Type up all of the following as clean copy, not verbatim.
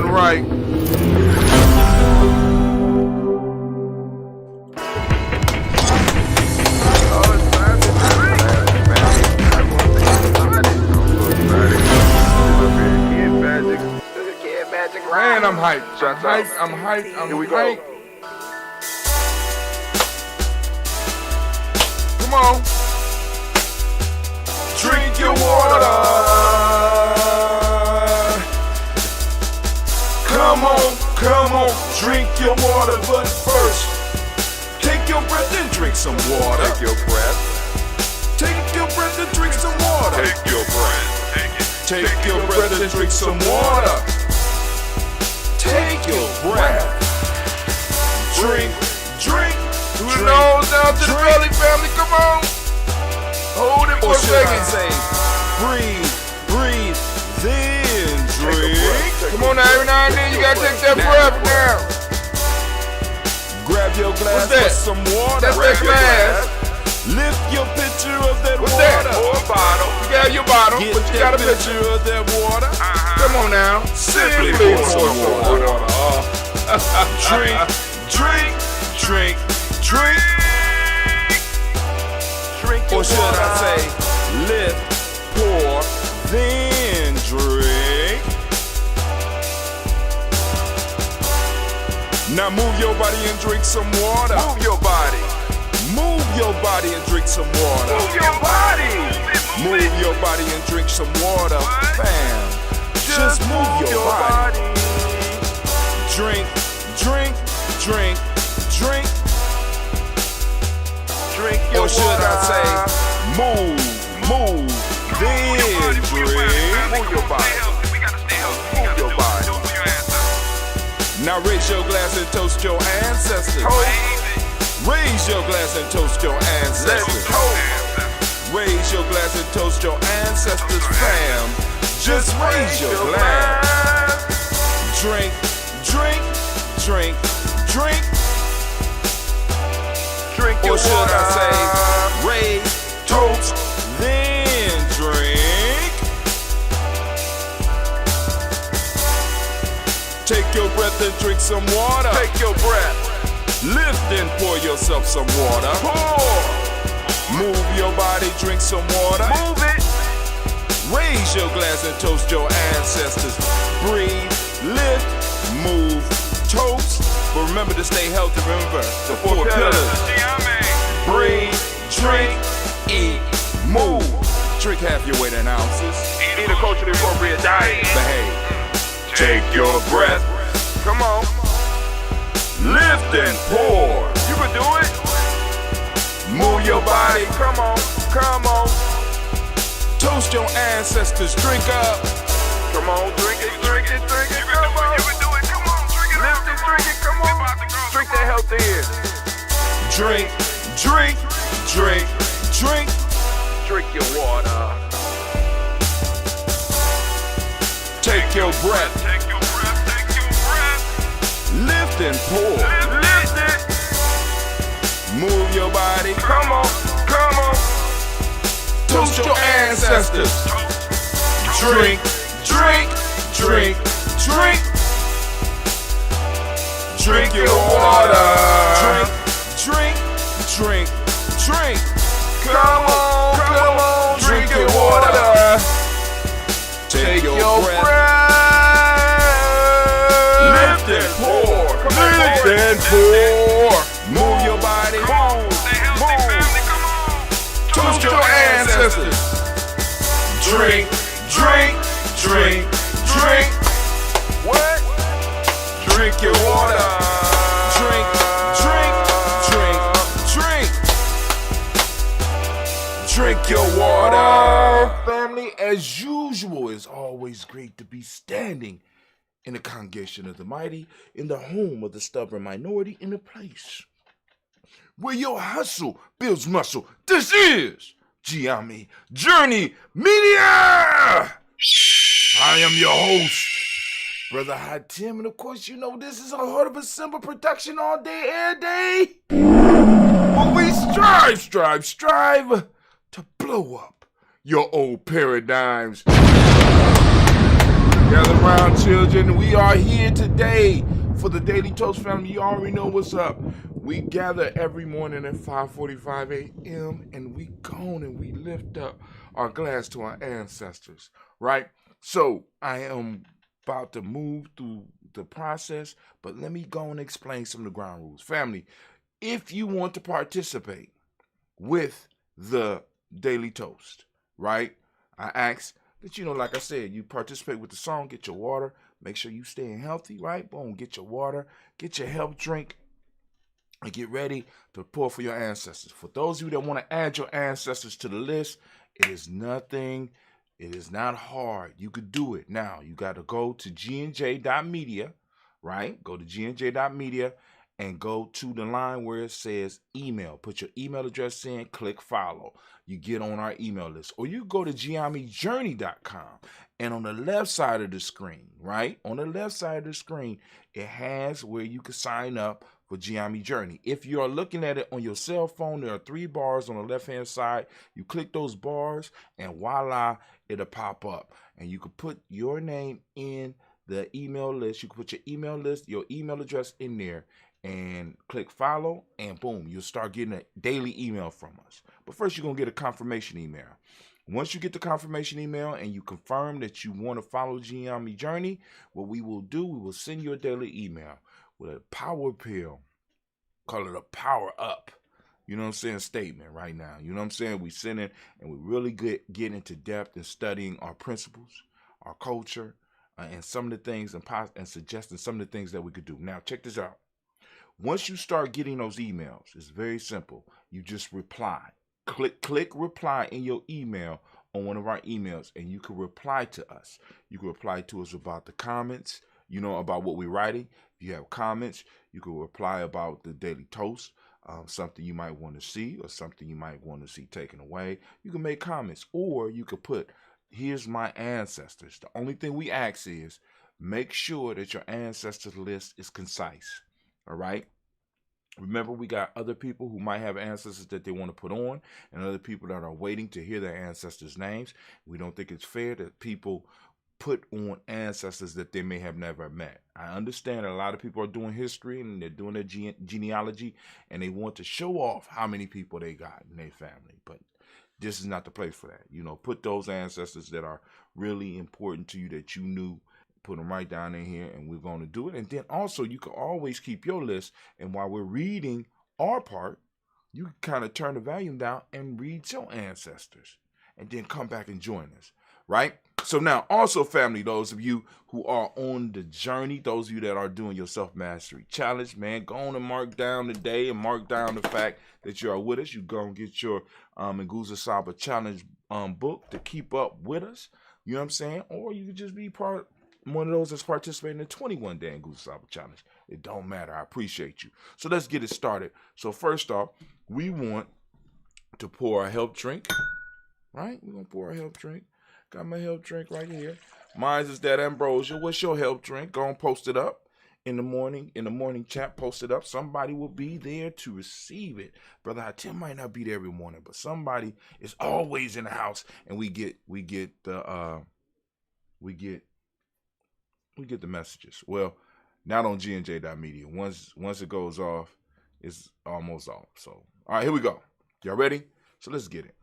done right. Man, I'm hyped. I'm hyped. Here we go. Come on. Drink your water. Come on, drink your water, but first, take your breath and drink some water. Take your breath. Take your breath and drink some water. Take your breath. Take your breath and drink some water. Take your breath. Drink. To the nose, down to the belly, family, come on. Hold it for a second. Say, breathe, then drink. Come on now, every now and then you gotta take that breath now. Grab your glass with some water. That's that glass. Lift your pitcher of that What's water. that? Or a bottle. You got your bottle, but you got a pitcher of that water. Come on now. Simply pour some water. Drink. Or should I say, lift, pour, then drink. Now move your body and drink some water. Move your body. Move your body and drink some water. Move your body. Move your body and drink some water. Bam. Just move your body. Drink. Drink your or should water. I say, move, then drink. Move your body. Move your body. Now raise your glass and toast your ancestors. Raise your glass and toast your ancestors. Raise your glass and toast your ancestors, fam. Just raise your glass. Drink. Drink your or should water. I say, raise, toast, then drink. Take your breath and drink some water. Take your breath. Lift and pour yourself some water. Pour. Move your body, drink some water. Move it. Raise your glass and toast your ancestors. Breathe, lift, move, toast. But remember to stay healthy. Remember the four pillars. Breathe, drink, eat, move. Drink half your weight in ounces. Eat a culturally appropriate diet. Behave. Take your breath. Come on. Lift and pour. You can do it. Move your body. Come on. Toast your ancestors. Drink up. Come on, drink it. Come on. You can do it. Come on, drink it. Lift it, drink it. Come on. Drink that health in. Drink. Drink your water. Take your breath. Lift and pour. Lift it. Move your body. Come on. Toast your ancestors. Drink. Drink your water. Drink. Come on. Drink your water. Take your breath. Lift and pour. Come on. Lift and pour. Move your body. Toast your ancestors. Drink. What? Drink your water. Drink. Drink your water. Family, as usual, it's always great to be standing in the congregation of the mighty, in the home of the stubborn minority, in a place where your hustle builds muscle. This is Giami Journey Media. I am your host, Brother Hot Tim, and of course, you know this is a Heart of a Simple production all day, every day. But we strive to blow up your old paradigms. Yeah, Gather around, children. We are here today for the Daily Toast family. You already know what's up. We gather every morning at 5:45 a.m. and we go and we lift up our glass to our ancestors, right? So I am about to move through the process, but let me go and explain some of the ground rules. Family, if you want to participate with the Daily Toast, right? I ask that, like I said, you participate with the song, get your water, make sure you staying healthy, right? Boom, get your water, get your health drink, and get ready to pour for your ancestors. For those of you that want to add your ancestors to the list, it is not hard. You could do it. Now, you got to go to gnj.media, right? Go to gnj.media and go to the line where it says email. Put your email address in, click follow. You get on our email list. Or you go to giamijourney.com, and on the left side of the screen, right? On the left side of the screen, it has where you can sign up for Giami Journey. If you are looking at it on your cell phone, there are 3 bars on the left-hand side. You click those bars, and voila, it'll pop up. And you can put your name in the email list. You can put your email list, your email address in there, and click follow, and boom, you'll start getting a daily email from us. But first, you're going to get a confirmation email. Once you get the confirmation email and you confirm that you want to follow Giami Journey, what we will do, we will send you a daily email with a power pill, call it a power up, statement right now. You know what I'm saying? We send it and we really get into depth in studying our principles, our culture, and some of the things and suggesting some of the things that we could do. Now, check this out. Once you start getting those emails, it's very simple. You just reply. Click reply in your email on one of our emails, and you can reply to us. You can reply to us about the comments, about what we're writing. If you have comments, you can reply about the Daily Toast, something you might want to see or something you might want to see taken away. You can make comments, or you could put, here's my ancestors. The only thing we ask is make sure that your ancestors list is concise. All right. Remember, we got other people who might have ancestors that they want to put on, and other people that are waiting to hear their ancestors' names. We don't think it's fair that people put on ancestors that they may have never met. I understand that a lot of people are doing history and they're doing their genealogy, and they want to show off how many people they got in their family. But this is not the place for that. Put those ancestors that are really important to you that you knew. Put them right down in here, and we're going to do it. And then also, you can always keep your list, and while we're reading our part, you can kind of turn the volume down and read your ancestors, and then come back and join us, right? So now, also, family, those of you who are on the journey, those of you that are doing your self-mastery challenge, man, go on and mark down the day and mark down the fact that you are with us. You go and get your Nguza Saba challenge book to keep up with us. You know what I'm saying? Or you could just be one of those that's participating in the 21-day Nguza Saba challenge. It don't matter. I appreciate you. So let's get it started. So first off, we want to pour a health drink, right? We're going to pour a health drink. Got my health drink right here. Mine is that ambrosia. What's your health drink? Go and post it up in the morning chat. Post it up. Somebody will be there to receive it. Brother Hatim might not be there every morning, but somebody is always in the house, and we get the messages. Well, not on gnj.media. Once it goes off, it's almost off. So, all right, here we go. Y'all ready? So let's get it.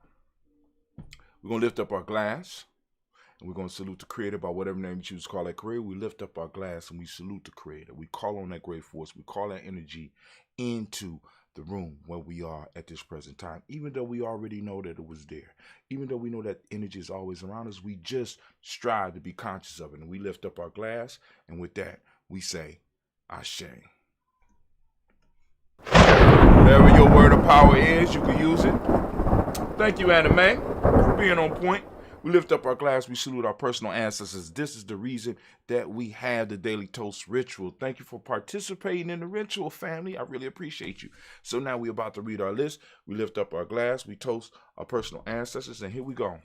We're going to lift up our glass, and we're going to salute the Creator by whatever name you choose to call that Creator. We lift up our glass, and we salute the Creator. We call on that great force. We call that energy into the room where we are at this present time, even though we already know that it was there. Even though we know that energy is always around us, we just strive to be conscious of it. And we lift up our glass, and with that, we say, Ashe. Whatever your word of power is, you can use it. Thank you, Anime, for being on point. We lift up our glass. We salute our personal ancestors. This is the reason that we have the Daily Toast ritual. Thank you for participating in the ritual, family. I really appreciate you. So now we're about to read our list. We lift up our glass. We toast our personal ancestors. And here we go.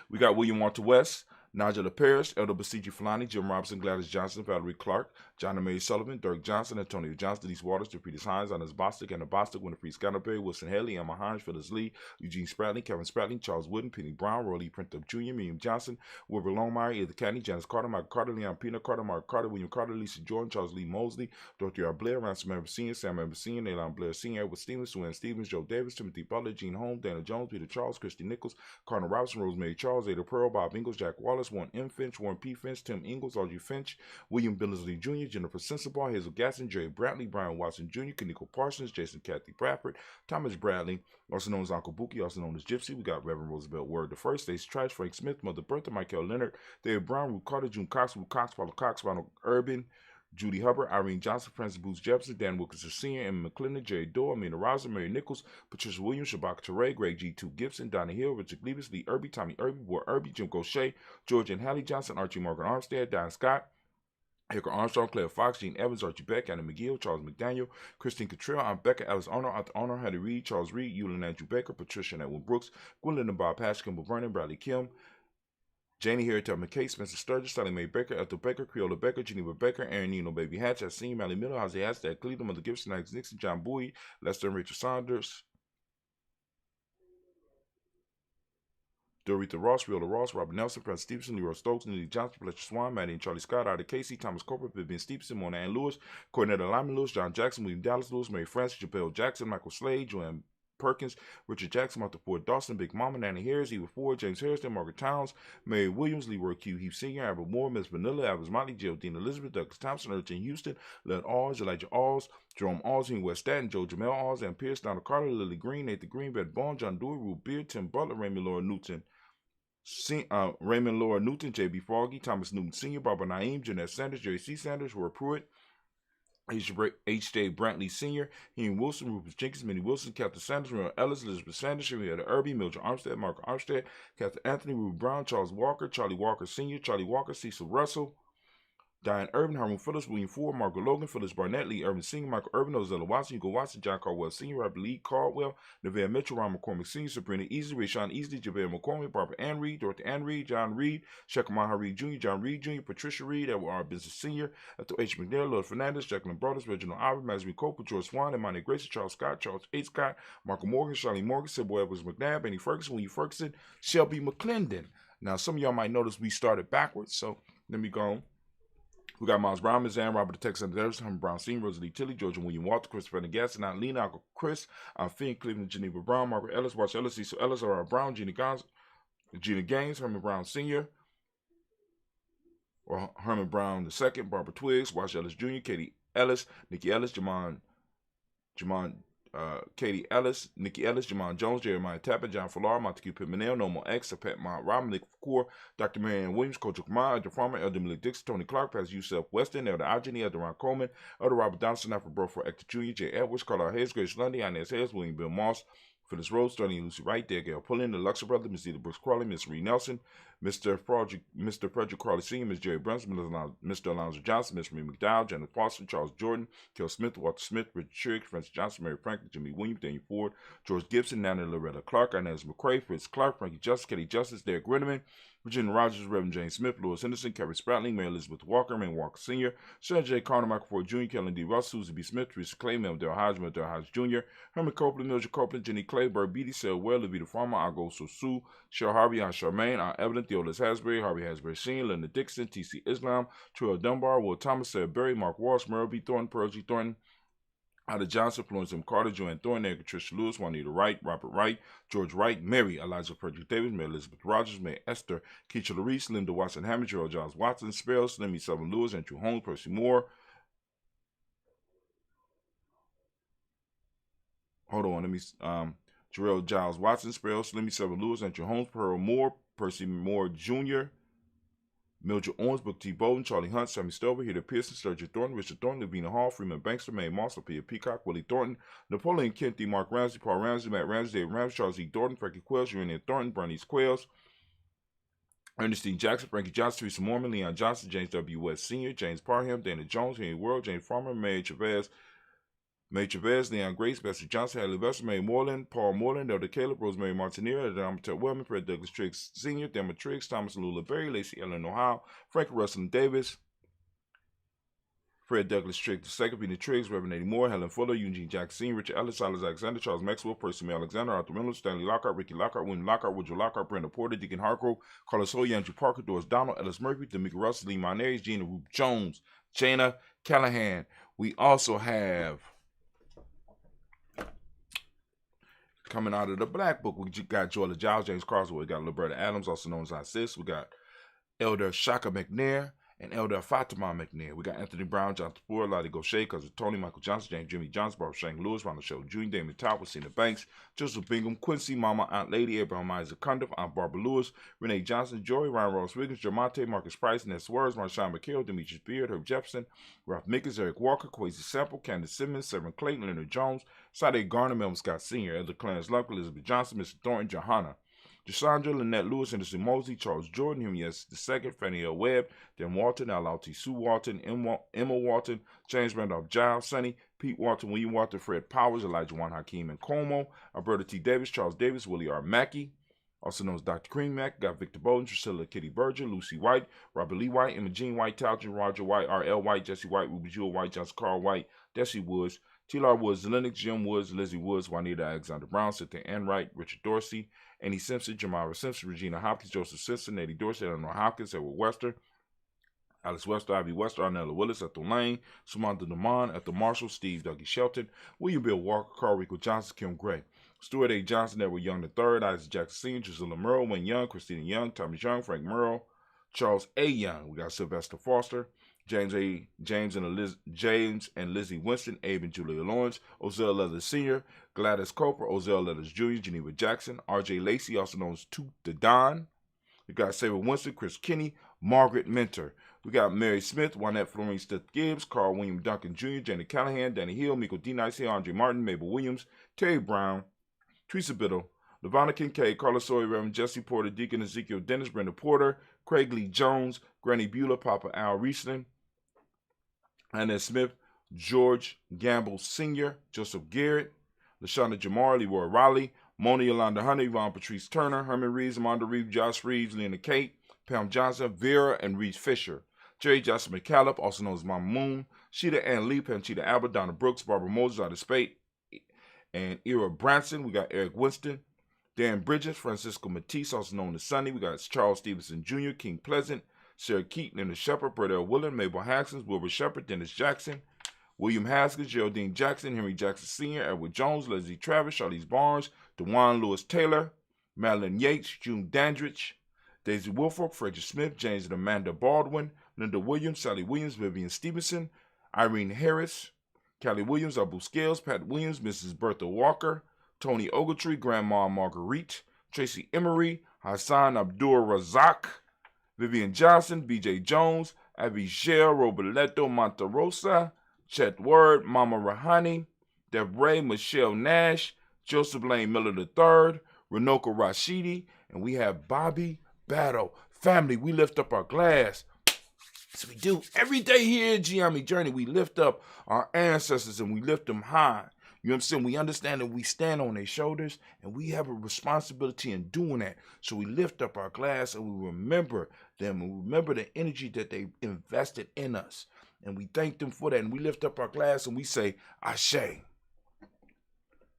We got William Walter West, Nigel Parrish, Elder Basiji Fulani, Jim Robinson, Gladys Johnson, Valerie Clark, John Mary Sullivan, Dirk Johnson, Antonio Johnson, Denise Waters, Jeffrey Hines, Anna Bostic, Anna Bostic, Winifred Scatterberry, Wilson Haley, Emma Hines, Phyllis Lee, Eugene Spratling, Kevin Spratling, Charles Wooden, Penny Brown, Roy Lee Printup Jr., Miriam Johnson, Wilbur Longmire, Edith Cadney, Janice Carter, Michael Carter, Leon Pina Carter, Mark Carter, William Carter, Lisa Jordan, Charles Lee Mosley, Dorothy R. Blair, Ransom Member Sr., Sam Member Sr., Elon Blair Sr., Edward Stevens, Suann Stevens, Joe Davis, Timothy Butler, Gene Holmes, Dana Jones, Peter Charles, Christy Nichols, Cardinal Robinson, Rosemary Charles, Ada Pearl, Bob Ingalls, Jack Wallace, Warren M. Finch, Warren P. Finch, Tim Ingalls, Audrey Finch, William Billingsley Jr., Jennifer Sensabaugh, Hazel Gasson, Jerry Brantley, Brian Watson Jr., Kaniko Parsons, Jason Kathy Bradford, Thomas Bradley, also known as Uncle Buki, also known as Gypsy. We got Reverend Roosevelt Word the First, Stacey Trash, Frank Smith, Mother Bertha, Michael Leonard, David Brown, Ruth Carter, June Cox, Ruth Cox, Paulo Cox, Ronald Urban, Judy Hubbard, Irene Johnson, Francis Booth Jefferson, Dan Wilkinson Sr., Emma McClendon, Jerry Doe, Amina Rosa, Mary Nichols, Patricia Williams, Shabaka Teray, Greg G2 Gibson, Donna Hill, Richard Gleavis, Lee Irby, Tommy Irby, Ward Irby, Jim Gaucher, George and Hallie Johnson, Archie Morgan Armstead, Don Scott, Hicker Armstrong, Claire Fox, Gene Evans, Archie Beck, Anna McGill, Charles McDaniel, Christine Cottrell, Aunt Becca, Alice Arnold, Aunt Arnold, Hattie Reed, Charles Reed, Eulin Andrew Baker, Patricia and Edwin Brooks, Gwendolyn and Bob Pash, Kimball Vernon, Bradley Kim, Janie Harriet McKay, Spencer Sturgis, Sally Mae Baker, Ethel Baker, Creola Baker, Geneva Baker, Aaron Nino, Baby Hatch, Senior, Mally Miller, Jose Hashtag, Cleveland, Mother Gibson, Alex Nixon, John Bowie, Lester and Rachel Saunders, Dorita Ross, Riola Ross, Robert Nelson, Prince Stevenson, Leroy Stokes, Neely Johnson, Fletcher Swan, Maddie and Charlie Scott, Ida Casey, Thomas Cooper, Vivian Stevenson, Mona Ann Lewis, Cornetta Lyman Lewis, John Jackson, William Dallas Lewis, Mary Francis, Jabel Jackson, Michael Slade, Joanne Perkins, Richard Jackson, Martha Ford Dawson, Big Mama, Nanny Harris, Eva Ford, James Harrison, Margaret Towns, Mary Williams, Leroy Q. Heath Sr., Albert Moore, Miss Vanilla, Albert Motley, Geraldine Elizabeth, Douglas Thompson, Urchin Houston, Led Alls, Elijah Alls, Jerome Alls, West Staten, Joe Jamel Alls, Ann Pierce, Donald Carter, Lily Green, Nathan Green, Beth Bond, John Dewey, Rube Beard, Tim Butler, Raymond Laura Newton, Raymond Laura Newton, J.B. Froggy, Thomas Newton Sr., Barbara Naeem, Jeanette Sanders, Jerry C. Sanders, Roy Pruitt, H.J. Brantley Sr., Henry Wilson, Rufus Jenkins, Minnie Wilson, Captain Sanders, Real Ellis, Elizabeth Sanders, Henrietta Irby, Mildred Armstead, Mark Armstead, Captain Anthony, Ruby Brown, Charles Walker, Charlie Walker Sr., Charlie Walker, Cecil Russell, Diane Irvin, Harmon Phillips, William Ford, Margaret Logan, Phyllis Barnett, Lee Irvin Sr., Michael Irvin, Ozella Watson, Hugo Watson, John Caldwell Sr., Robert Lee Caldwell, Neville Mitchell, Ron McCormick Sr., Sabrina Easley, Rayshawn Easley, Javale McCormick, Barbara Ann Reed, Dorothy Ann Reed, John Reed, Shekamaha Reed Jr., John Reed Jr., Patricia Reed, Edward R. Business Sr., Ethel H. McNair, Lord Fernandez, Jacqueline Brothers, Reginald Ivory, Maxine Copeland, George Swan, Imani Grayson, Charles Scott, Charles H. Scott, Marco Morgan, Charlie Morgan, Sybil Edwards McNabb, Benny Ferguson, William Ferguson, Shelby McClendon. Now, some of y'all might notice we started backwards, so let me go on. We got Miles Brown, Ms. Ann, Robert the Texas Anderson, Herman Brown Sr., Rosalie Tilly, George and William Walter, Christopher Gasson, Aunt Lena, Uncle Chris, Aunt Finn, Cleveland, Geneva Brown, Margaret Ellis, Watch Ellis, Cecil Ellis, R.R. Brown, Gina Gaines, Herman Brown Sr., or Herman Brown II, Barbara Twiggs, Watch Ellis Jr., Katie Ellis, Nikki Ellis, Katie Ellis, Nikki Ellis, Jamon Jones, Jeremiah Tappan, John Fallar, Montague Pittmanell, Normal X, Pat Mont Robin, Nick Core, Dr. Marianne Williams, Coach Kumar, Elder Farmer, Elder Malik Dixon, Tony Clark, Pastor Yusef Weston, Elder Ajani, Elder Ron Coleman, Elder Robert Donaldson, Alfred Burford, Hector Jr., J. Edwards, Carla Hayes, Grace Lundy, Inez Hayes, William Bill Moss, Phyllis Rose, Sterling Lucy Wright, Dale Pullen, the Luxor Brother, Miss Edith Brooks Crawley, Miss Reed Nelson, Mr. Frederick Crawley Sr., Miss Jerry Brunson, Mr. Alonzo Johnson, Miss Marie McDowell, Janet Foster, Charles Jordan, Kel Smith, Walter Smith, Richard Trigg, Francis Johnson, Mary Franklin, Jimmy Williams, Daniel Ford, George Gibson, Nana Loretta Clark, Inez McCrae, Fritz Clark, Frankie Justice, Katie Justice, Derek Rinneman, Virginia Rogers, Reverend James Smith, Louis Henderson, Kerry Spratling, Mary Elizabeth Walker, May Walker Sr., Sarah J. Carter, Michael Ford Jr., Kellen D. Russ, Susie B. Smith, Teresa Clay, Mel Del Hodge Jr., Herman Copeland, Mildred Copeland, Jenny Clay, Bird Beatty, Sarah Well, Levita Farmer, Argo Sue, Cheryl Harvey, Aunt Charmaine, Aunt Evelyn, Theolis Hasbury, Harvey Hasbury Sr., Linda Dixon, T.C. Islam, Terrell Dunbar, Will Thomas, Sarah Berry, Mark Walsh, Merle B. Thornton, Pearl G. Thornton, Ada Johnson, Florence M. Carter, Joanne Thornton, Eric Tricia Lewis, Juanita Wright, Robert Wright, George Wright, Mary, Elijah Frederick Davis, Mary Elizabeth Rogers, Mary Esther, Keisha Larice, Linda Watson Hammond, Gerald Giles Watson, Sparrow, Slimmy Sullivan Lewis, Andrew Holmes, Percy Moore. Hold on, let me, Gerald Giles Watson, Sparrow, Slimmy Sullivan Lewis, Andrew Holmes, Pearl Moore, Percy Moore Jr., Mildred Owens, Book T. Bowden, Charlie Hunt, Sammy Stover, Heather Pearson, Sturgeon Thornton, Richard Thornton, Lavina Hall, Freeman Bankster, Mae Moss, Sophia Peacock, Willie Thornton, Napoleon Kennedy, Mark Ramsey, Paul Ramsey, Matt Ramsey, David Ramsey, Charles E. Thornton, Frankie Quells, Urania Thornton, Bernice Quells, Ernestine Jackson, Frankie Johnson, Teresa Mormon, Leon Johnson, James W. West Sr., James Parham, Dana Jones, Henry World, James Farmer, Mary Chavez, Major Vez, Leon Grace, Bessie Johnson, Haley Vester, Mary Moreland, Paul Moreland, Elder Caleb, Rosemary Martineer, Elder Wellman, Fred Douglas Triggs Sr., Thelma Triggs, Thomas and Lula Berry, Lacey Ellen Ohio, Frank Russell Davis, Fred Douglas Triggs II, Peter Triggs, Reverend Eddie Moore, Helen Fuller, Eugene Jackson Sr., Richard Ellis, Silas Alexander, Charles Maxwell, Percy May Alexander, Arthur Reynolds, Stanley Lockhart, Ricky Lockhart, William Lockhart, Woodrow Lockhart, Brenda Porter, Deacon Hargrove, Carlos Hoy, Andrew Parker, Doris Donald, Ellis Murphy, D'Amica Russell, Lee Monares, Gina Roop Jones, Jana Callahan. We also have, coming out of the Black Book, we got Joella Giles, James Carswell, we got Liberta Adams, also known as our sis. We got Elder Shaka McNair and Elder Fatima McNair. We got Anthony Brown, Jonathan Ford, Lottie Gaucher, Cousin Tony, Michael Johnson, James Jimmy Johnson, Barbara Shane Lewis, Ronald Shell Jr., Damon Tower, Cena Banks, Joseph Bingham, Quincy, Mama, Aunt Lady, Abraham Isaac Cundiff, Aunt Barbara Lewis, Renee Johnson, Joey, Ryan Ross Wiggins, Jermonte, Marcus Price, Ness Words, Marshawn McHale, Demetrius Beard, Herb Jefferson, Ralph Mickens, Eric Walker, Quasi Sample, Candace Simmons, Severn Clayton, Leonard Jones, Sade Garner, Melvin Scott Sr., Elder Clarence Lunk, Elizabeth Johnson, Mr. Thornton, Johanna, Deshandra, Lynette Lewis, Anderson Mosley, Charles Jordan, Henry S. II, Fannie L. Webb, Dan Walton, L.L.T. Sue Walton, Emma Walton, James Randolph Giles, Sonny, Pete Walton, William Walton, Fred Powers, Elijah Juan Hakeem and Como, Alberta T. Davis, Charles Davis, Willie R. Mackey, also known as Dr. Cream Mack, got Victor Bowden, Priscilla Kitty Berger, Lucy White, Robert Lee White, Emma Jean White, Talchin, Roger White, R.L. White, Jesse White, Ruby Jewel White, Johnson Carl White, Desi Woods, T.L.R. Woods, Lennox, Jim Woods, Lizzie Woods, Juanita Alexander Brown, Cynthia Enright, Richard Dorsey, Annie Simpson, Jamara Simpson, Regina Hopkins, Joseph Simpson, Eddie Dorsey, Eleanor Hopkins, Edward Wester, Alice Wester, Ivy Wester, Arnella Willis, Ethel Lane, Samantha DeMond, Ethel Marshall, Steve Dougie Shelton, William Bill Walker, Carl Rico Johnson, Kim Gray, Stuart A. Johnson, Edward Young III, Isaac Jackson Sr., Drusilla Merle, Wayne Young, Christina Young, Thomas Young, Frank Merle, Charles A. Young. We got Sylvester Foster, James and Lizzie Winston, Abe and Julia Lawrence, Ozell Leathers Sr., Gladys Coper, Ozell Leathers Jr., Geneva Jackson, R.J. Lacey, also known as Toot the Don. We got Sarah Winston, Chris Kinney, Margaret Mentor. We got Mary Smith, Juanette Florine Stith Gibbs, Carl William Duncan Jr., Janet Callahan, Danny Hill, Miko D. Nice, Andre Martin, Mabel Williams, Terry Brown, Teresa Biddle, LaVonna Kincaid, Carla Sawyer, Reverend Jesse Porter, Deacon Ezekiel Dennis, Brenda Porter, Craig Lee Jones, Granny Beulah, Papa Al Riesling, Annette Smith, George Gamble Sr., Joseph Garrett, LaShonda Jamar, Leroy Riley, Mona Yolanda Hunter, Yvonne Patrice Turner, Herman Reeves, Amanda Reeves, Josh Reeves, Lena Kate, Pam Johnson, Vera and Reese Fisher, Jerry Johnson McCallum, also known as Mama Moon, Sheeta Ann Lee, Panchita Albert, Donna Brooks, Barbara Moses out of Spate, and Ira Branson. We got Eric Winston, Dan Bridges, Francisco Matisse, also known as Sonny. We got Charles Stevenson Jr., King Pleasant, Sarah Keaton, Linda Shepard, Brett L. Willard, Mabel Haskins, Wilbur Shepard, Dennis Jackson, William Haskins, Geraldine Jackson, Henry Jackson Sr., Edward Jones, Leslie Travis, Charlize Barnes, DeJuan Lewis Taylor, Madeline Yates, June Dandridge, Daisy Wilfork, Frederick Smith, James and Amanda Baldwin, Linda Williams, Sally Williams, Vivian Stevenson, Irene Harris, Callie Williams, Abu Scales, Pat Williams, Mrs. Bertha Walker, Tony Ogletree, Grandma Marguerite, Tracy Emery, Hassan Abdul Razak, Vivian Johnson, B.J. Jones, Abigail Roberto Monterosa, Chet Word, Mama Rahani, Debray Michelle Nash, Joseph Lane Miller III, Renoka Rashidi, and we have Bobby Battle. Family, we lift up our glass. So we do every day here at Giami Journey. We lift up our ancestors and we lift them high. You know what I'm saying? We understand that we stand on their shoulders and we have a responsibility in doing that. So we lift up our glass and we remember them and we remember the energy that they invested in us. And we thank them for that. And we lift up our glass and we say, Ashe.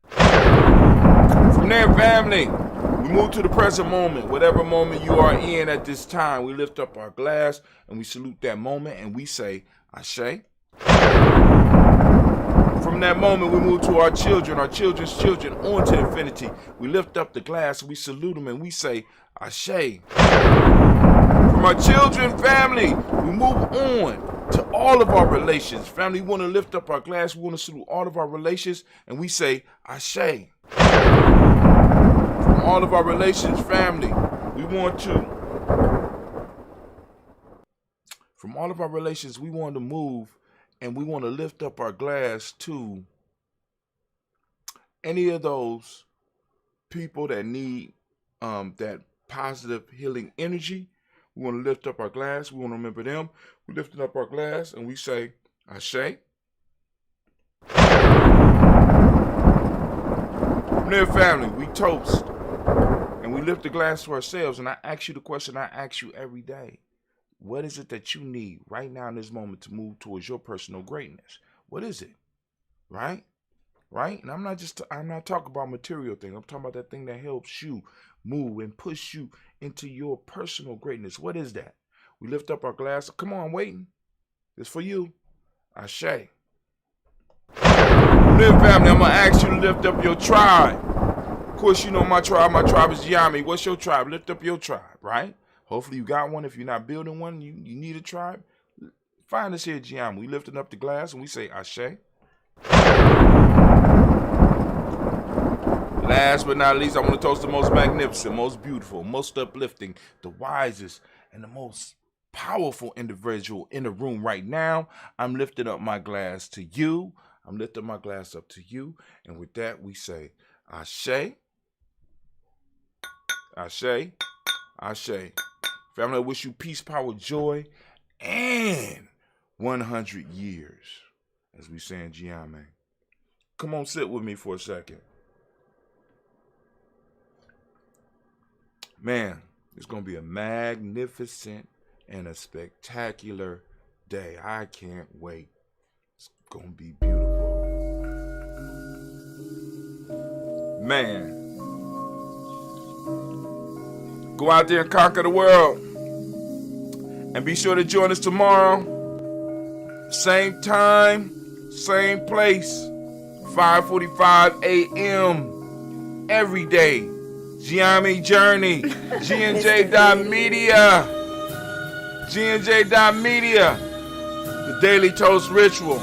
From there, family, we move to the present moment. Whatever moment you are in at this time, we lift up our glass and we salute that moment and we say, Ashe. From that moment, we move to our children's children, on to infinity. We lift up the glass, we salute them, and we say, Ashe. From our children, family, we move on to all of our relations. Family, we want to lift up our glass, we want to salute all of our relations, and we say, Ashe. From all of our relations, family, we want to move and we want to lift up our glass to any of those people that need that positive healing energy. We want to lift up our glass. We want to remember them. We lift up our glass and we say, Ashe. Dear family, we toast and we lift the glass to ourselves. And I ask you the question I ask you every day. What is it that you need right now in this moment to move towards your personal greatness? What is it? Right? Right? And I'm not talking about material things. I'm talking about that thing that helps you move and push you into your personal greatness. What is that? We lift up our glass. Come on, I'm waiting. It's for you. Ashe. Live family, I'm going to ask you to lift up your tribe. Of course, you know my tribe. My tribe is Yami. What's your tribe? Lift up your tribe, right? Hopefully you got one. If you're not building one, you need a tribe. Find us here at Giami. We lifting up the glass and we say Ashe. Last but not least, I want to toast the most magnificent, most beautiful, most uplifting, the wisest, and the most powerful individual in the room right now. I'm lifting up my glass to you. I'm lifting my glass up to you. And with that, we say Ashe, Ashe, Ashe. Family, I wish you peace, power, joy, and 100 years, as we say in Giame. Come on, sit with me for a second. Man, it's going to be a magnificent and a spectacular day. I can't wait. It's going to be beautiful. Man, go out there and conquer the world. And be sure to join us tomorrow. Same time, same place. 5:45 a.m. every day. Giami Journey. GNJ.media. GNJ.media. The Daily Toast Ritual.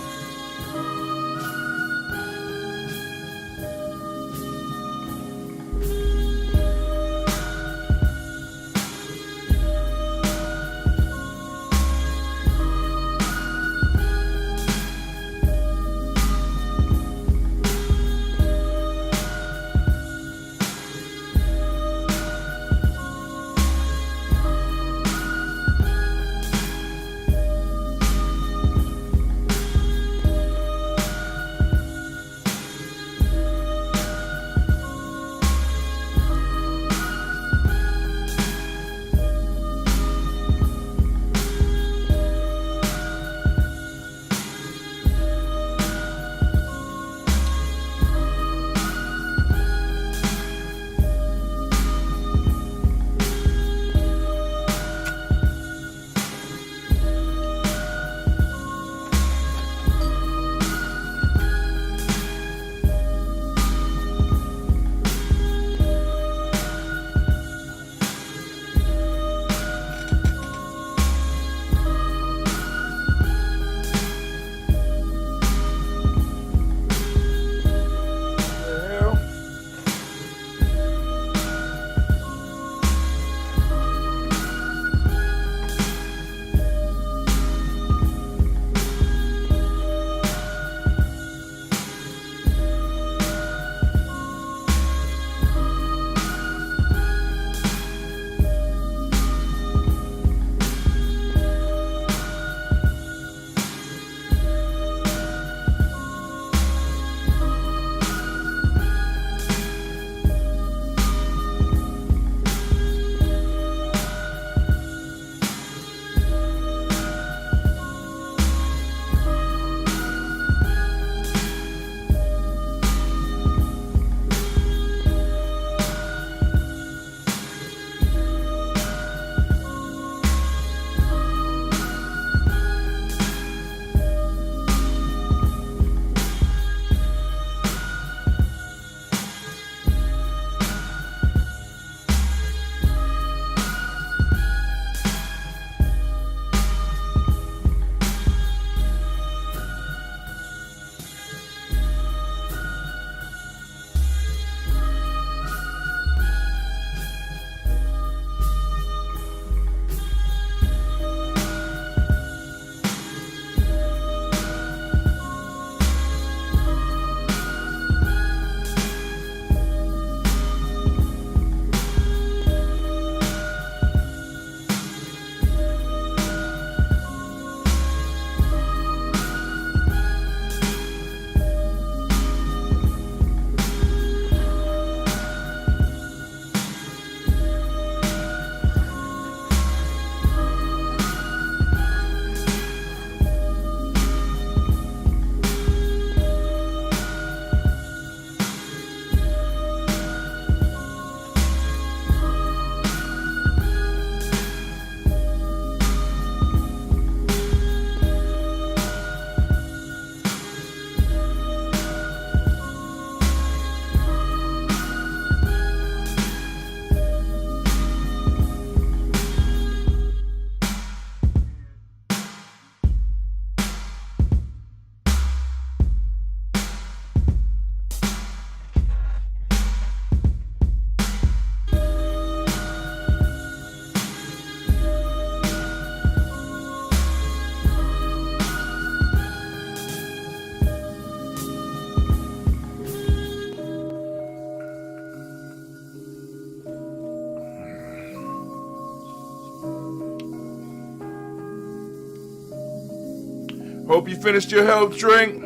Hope you finished your health drink.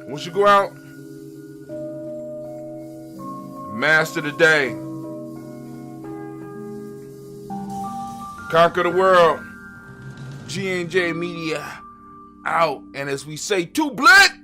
Once you go out, master the day. Conquer the world. G&J Media out. And as we say, 2 Blitz!